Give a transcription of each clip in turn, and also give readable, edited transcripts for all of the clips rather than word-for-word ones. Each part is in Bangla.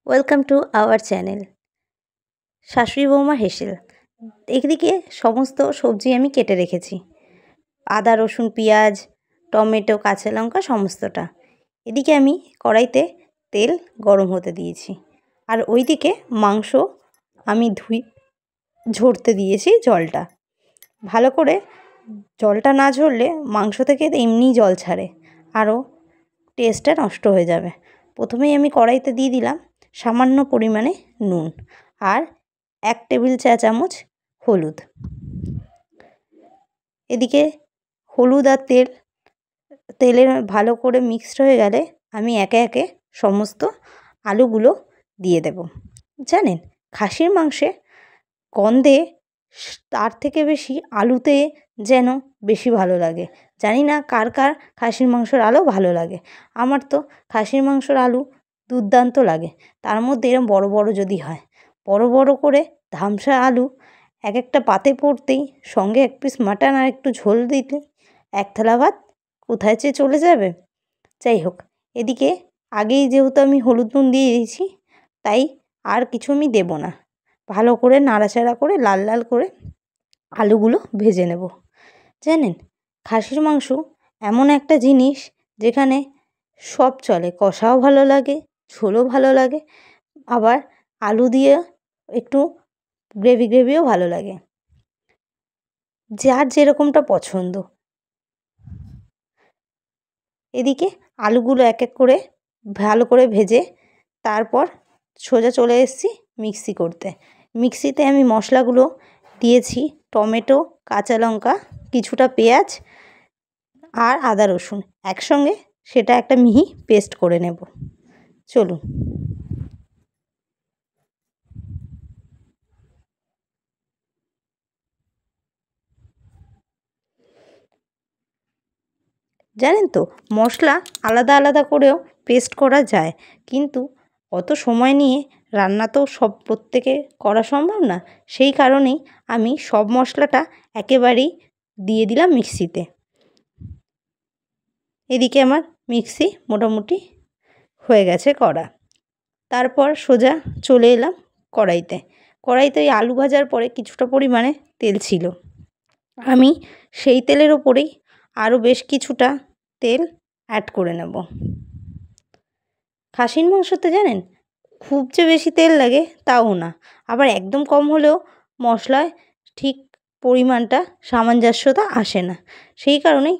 ওয়েলকাম টু আওয়ার চ্যানেল শাশুড়ি বৌমা হেসেল। একদিকে সমস্ত সবজি আমি কেটে রেখেছি, আদা রসুন পেঁয়াজ টমেটো কাঁচা লঙ্কা সমস্তটা। এদিকে আমি কড়াইতে তেল গরম হতে দিয়েছি, আর ওইদিকে মাংস আমি ঝরতে দিয়েছি। জলটা ভালো করে, জলটা না ঝরলে মাংস থেকে এমনি জল ছাড়ে, আরও টেস্টটা নষ্ট হয়ে যাবে। প্রথমেই আমি কড়াইতে দিয়ে দিলাম সামান্য পরিমাণে নুন আর 1 টেবিল চা চামচ হলুদ। এদিকে হলুদ আর তেলে ভালো করে মিক্সড হয়ে গেলে আমি একে একে সমস্ত আলুগুলো দিয়ে দেব। জানেন, খাসির মাংসে গন্ধে তার থেকে বেশি আলুতে যেন বেশি ভালো লাগে। জানি না কার কার খাসির মাংসের আলু ভালো লাগে। আমার তো খাসির মাংসের আলু দুর্দান্ত লাগে। তার মধ্যে এরকম বড় বড় যদি হয়, বড় বড় করে ধামসা আলু এক একটা পাতে পড়তেই, সঙ্গে 1 পিস মাটন আর একটু ঝোল দিতে, 1 থালা ভাত কোথায় যে চলে যাবে। যাই হোক, এদিকে আগেই যেহেতু আমি হলুদ নুন দিয়ে দিয়েছি, তাই আর কিছু আমি দেব না। ভালো করে নাড়াচাড়া করে লাল লাল করে আলুগুলো ভেজে নেব। জানেন, খাসির মাংস এমন একটা জিনিস যেখানে সব চলে, কষাও ভালো লাগে, ঝোলও ভালো লাগে, আবার আলু দিয়ে একটু গ্রেভিও ভালো লাগে, যার যেরকমটা পছন্দ। এদিকে আলুগুলো এক এক করে ভালো করে ভেজে তারপর সোজা চলে এসেছি মিক্সি করতে। মিক্সিতে আমি মশলাগুলো দিয়েছি, টমেটো কাঁচা লঙ্কা কিছুটা পেঁয়াজ আর আদা রসুন একসঙ্গে, সেটা একটা মিহি পেস্ট করে নেব। চলুন। জানেন তো, মশলা আলাদা আলাদা করেও পেস্ট করা যায়, কিন্তু অত সময় নিয়ে রান্না তো প্রত্যেকে করা সম্ভব না। সেই কারণেই আমি সব মশলাটা একেবারেই দিয়ে দিলাম মিক্সিতে। এদিকে আমার মিক্সি মোটামুটি হয়ে গেছে করা। তারপর সোজা চলে এলাম কড়াইতে। ওই আলু ভাজার পরে কিছুটা পরিমাণে তেল ছিল, আমি সেই তেলের ওপরেই আরও বেশ কিছুটা তেল অ্যাড করে নেব। খাসির মাংসতে জানেন, খুব যে বেশি তেল লাগে তাও না, আবার একদম কম হলেও মশলায় ঠিক পরিমাণটা সামঞ্জস্যতা আসে না। সেই কারণেই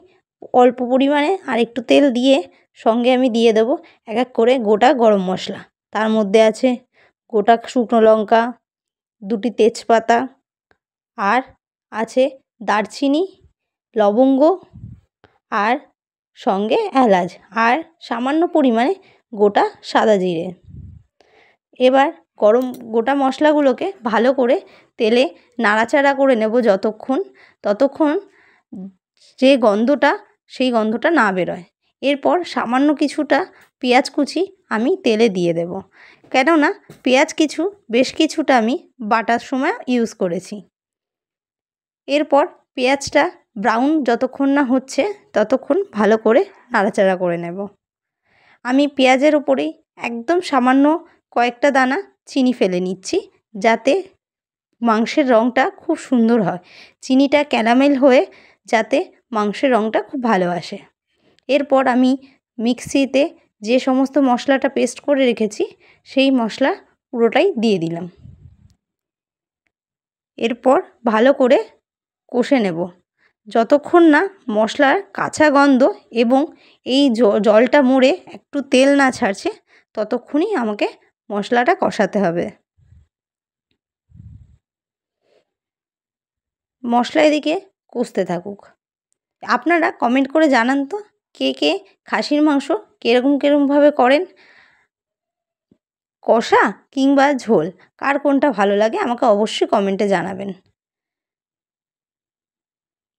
অল্প পরিমাণে আর একটু তেল দিয়ে সঙ্গে আমি দিয়ে দেবো এক এক করে গোটা গরম মশলা। তার মধ্যে আছে গোটা শুকনো লঙ্কা, 2টি তেজপাতা, আর আছে দারচিনি, লবঙ্গ, আর সঙ্গে এলাচ, আর সামান্য পরিমাণে গোটা সাদা জিরে। এবার গোটা মশলাগুলোকে ভালো করে তেলে নাড়াচাড়া করে নেব ততক্ষণ যে গন্ধটা, সেই গন্ধটা না বেরোয়। এরপর সামান্য কিছুটা পেঁয়াজ কুচি আমি তেলে দিয়ে দেব, কেননা বেশ কিছুটা আমি বাটার সময় ইউজ করেছি। এরপর পেঁয়াজটা ব্রাউন যতক্ষণ না হচ্ছে ততক্ষণ ভালো করে নাড়াচাড়া করে নেব। আমি পেঁয়াজের ওপরেই একদম সামান্য কয়েকটা দানা চিনি ফেলে নিচ্ছি, যাতে মাংসের রঙটা খুব সুন্দর হয়। চিনিটা ক্যারামেল হয়ে যাতে মাংসের রঙটা খুব ভালো আসে। এরপর আমি মিক্সিতে যে সমস্ত মশলাটা পেস্ট করে রেখেছি, সেই মশলা পুরোটাই দিয়ে দিলাম। এরপর ভালো করে কষে নেব যতক্ষণ না মশলার কাঁচা গন্ধ এবং এই জলটা মরে একটু তেল না ছাড়ছে, ততক্ষণই আমাকে মশলাটা কষাতে হবে। মশলা এদিকে কষতে থাকুক। আপনারা কমেন্ট করে জানান তো, কে কে খাসির মাংস কিরকমভাবে করেন, কষা কিংবা ঝোল, কার কোনটা ভালো লাগে আমাকে অবশ্যই কমেন্টে জানাবেন।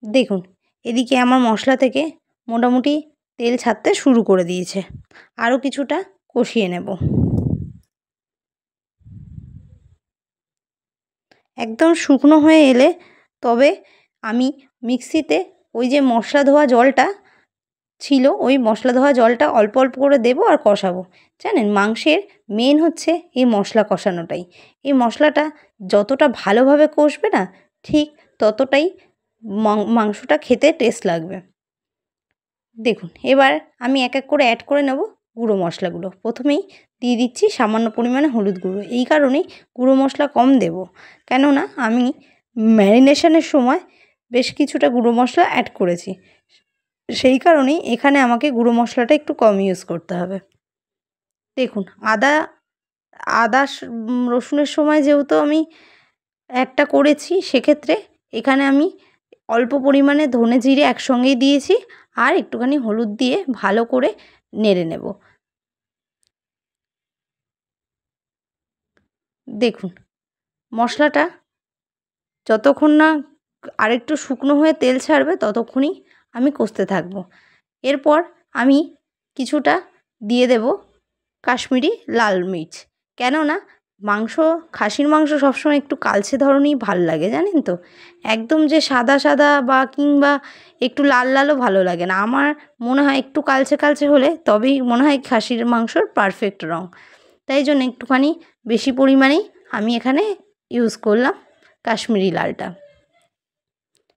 দেখুন, এদিকে আমার মশলা থেকে মোটামুটি তেল ছাড়তে শুরু করে দিয়েছে, আরও কিছুটা কষিয়ে নেব। একদম শুকনো হয়ে এলে তবে আমি মিক্সিতে ওই যে মশলা ধোয়া জলটা ছিল, ওই মশলা ধোয়া জলটা অল্প অল্প করে দেবো আর কষাবো। জানেন মাংসের মেন হচ্ছে এই মশলা কষানোটাই। এই মশলাটা যতটা ভালোভাবে কষবে না ঠিক ততটাই মাংসটা খেতে টেস্ট লাগবে। দেখুন এবার আমি এক এক করে অ্যাড করে নেব গুঁড়ো মশলাগুলো। প্রথমেই দিয়ে দিচ্ছি সামান্য পরিমাণে হলুদ গুঁড়ো। এই কারণেই গুঁড়ো মশলা কম দেব, কেননা আমি ম্যারিনেশনের সময় বেশ কিছুটা গুঁড়ো মশলা অ্যাড করেছি, সেই কারণেই এখানে আমাকে গুঁড়ো মশলাটা একটু কম ইউজ করতে হবে। দেখুন আদা রসুনের সময় যেহেতু আমি অ্যাডটা করেছি, সেক্ষেত্রে এখানে আমি অল্প পরিমাণে ধনে জিরে একসঙ্গেই দিয়েছি আর একটুখানি হলুদ দিয়ে ভালো করে নেড়ে নেব। দেখুন মশলাটা যতক্ষণ না আরেকটু শুকনো হয়ে তেল ছাড়বে ততক্ষণই আমি কষতে থাকব। এরপর আমি কিছুটা দিয়ে দেব কাশ্মীরি লাল মির্চ, কেননা খাসির মাংস সবসময় একটু কালচে ধরনেরই ভাল লাগে, জানেন তো। একদম যে সাদা সাদা বা কিংবা একটু লাল লালও ভালো লাগে না। আমার মনে হয় একটু কালচে কালচে হলে তবেই মনে হয় খাসির মাংসর পারফেক্ট রঙ। তাই জন্য একটুখানি বেশি পরিমাণেই আমি এখানে ইউজ করলাম কাশ্মীরি লালটা।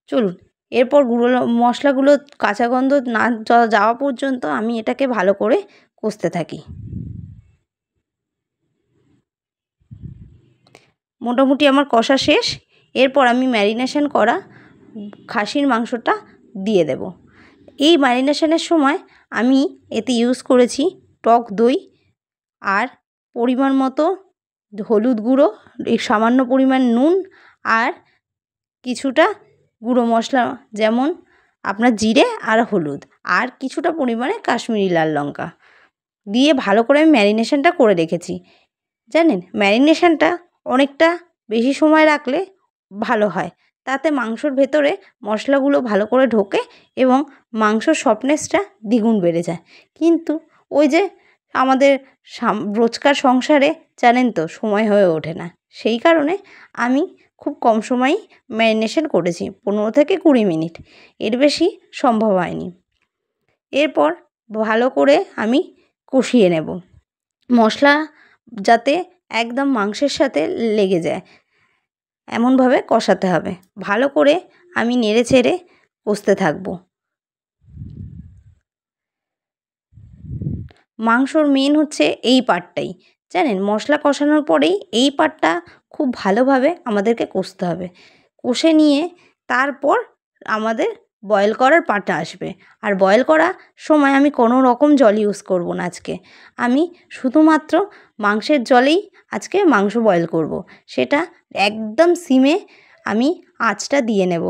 চলুন এরপর গুঁড়ো মশলাগুলো কাঁচা গন্ধ না যাওয়া পর্যন্ত আমি এটাকে ভালো করে কষতে থাকি। মোটামুটি আমার কষা শেষ। এরপর আমি ম্যারিনেশন করা খাসির মাংসটা দিয়ে দেব। এই ম্যারিনেশনের সময় আমি এতে ইউজ করেছি টক দই আর পরিমাণ মতো হলুদ গুঁড়ো, এই সামান্য পরিমাণ নুন আর কিছুটা গুঁড়ো মশলা, যেমন আপনার জিরে আর হলুদ আর কিছুটা পরিমাণে কাশ্মীরি লাল লঙ্কা দিয়ে ভালো করে আমি ম্যারিনেশনটা করে রেখেছি। জানেন ম্যারিনেশনটা অনেকটা বেশি সময় রাখলে ভালো হয়, তাতে মাংসর ভেতরে মশলাগুলো ভালো করে ঢোকে এবং মাংসর সফটনেসটা দ্বিগুণ বেড়ে যায়। কিন্তু ওই যে আমাদের রোজকার সংসারে জানেন তো সময় হয়ে ওঠে না, সেই কারণে আমি খুব কম সময়ই ম্যারিনেশন করেছি, 15 থেকে 20 মিনিট, এর বেশি সম্ভব হয়নি। এরপর ভালো করে আমি কষিয়ে নেব। মশলা যাতে একদম মাংসের সাথে লেগে যায় এমনভাবে কষাতে হবে। ভালো করে আমি নেড়ে চেড়ে কষতে থাকব। মাংসর মেন হচ্ছে এই পার্টটাই, জানেন মশলা কষানোর পরেই এই পার্টটা খুব ভালোভাবে আমাদেরকে কষতে হবে। কষে নিয়ে তারপর আমাদের বয়েল করার পার্টটা আসবে। আর বয়েল করার সময় আমি কোনো রকম জল ইউজ করব না আজকে। আমি শুধুমাত্র মাংসের জলেই আজকে মাংস বয়েল করব। সেটা একদম সিমে আমি আঁচটা দিয়ে নেব।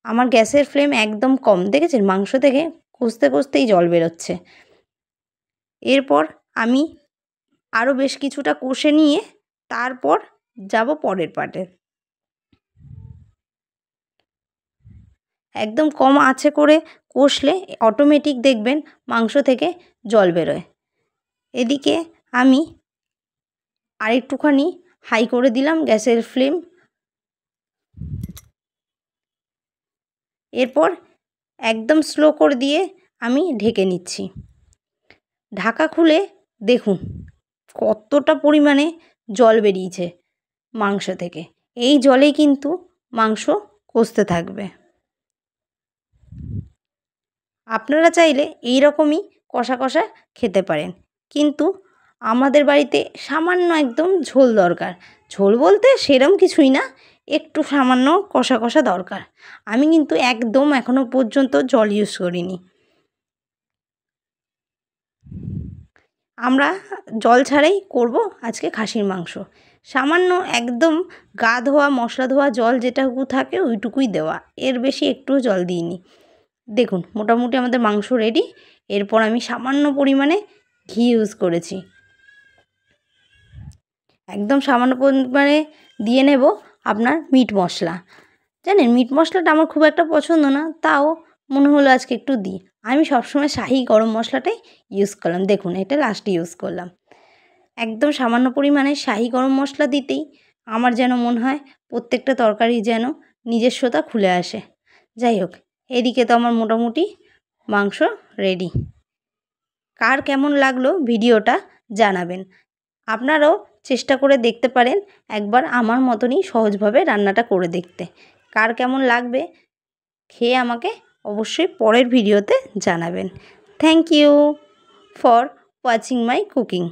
আমার গ্যাসের ফ্লেম একদম কম, দেখেছেন মাংস থেকে কষতে কষতেই জল বেরোচ্ছে। এরপর আমি আরও বেশ কিছুটা কষে নিয়ে তারপর যাব পরের পার্টে। একদম কম আঁচে করে কষলে অটোমেটিক দেখবেন মাংস থেকে জল বেরোয়। এদিকে আমি আরেকটুখানি হাই করে দিলাম গ্যাসের ফ্লেম। এরপর একদম স্লো করে দিয়ে আমি ঢেকে নিচ্ছি। ঢাকা খুলে দেখুন কতটা পরিমাণে জল বেরিয়েছে মাংস থেকে। এই জলেই কিন্তু মাংস কষতে থাকবে। আপনারা চাইলে এই রকমই কষা কষা খেতে পারেন, কিন্তু আমাদের বাড়িতে সামান্য একদম ঝোল দরকার। ঝোল বলতে সেরম কিছুই না, একটু সামান্য কষা কষা দরকার। আমি কিন্তু একদম এখনও পর্যন্ত জল ইউজ করিনি। আমরা জল ছাড়াই করব আজকে খাসির মাংস। সামান্য একদম গা ধোয়া মশলা ধোয়া জল যেটুকু থাকে ওইটুকুই দেওয়া, এর বেশি একটুও জল দিইনি। দেখুন মোটামুটি আমাদের মাংস রেডি। এরপর আমি সামান্য পরিমাণে ঘি ইউজ করেছি, একদম সামান্য পরিমাণে দিয়ে নেব আপনার মিট মশলা। জানেন মিট মশলাটা আমার খুব একটা পছন্দ না, তাও মনে হলো আজকে একটু দিই। আমি সবসময় শাহি গরম মশলাটাই ইউজ করলাম। দেখুন এটা লাস্টে ইউজ করলাম। একদম সামান্য পরিমাণে শাহি গরম মশলা দিতেই আমার যেন মনে হয় প্রত্যেকটা তরকারি যেন নিজস্বতা খুলে আসে। যাই হোক, এদিকে তো আমার মোটামুটি মাংস রেডি। কার কেমন লাগলো ভিডিওটা জানাবেন। আপনারাও চেষ্টা করে দেখতে পারেন একবার আমার মতনই সহজভাবে রান্নাটা করে দেখতে। কার কেমন লাগবে খেয়ে আমাকে অবশ্যই পরের ভিডিওতে জানাবেন। Thank you for watching my cooking.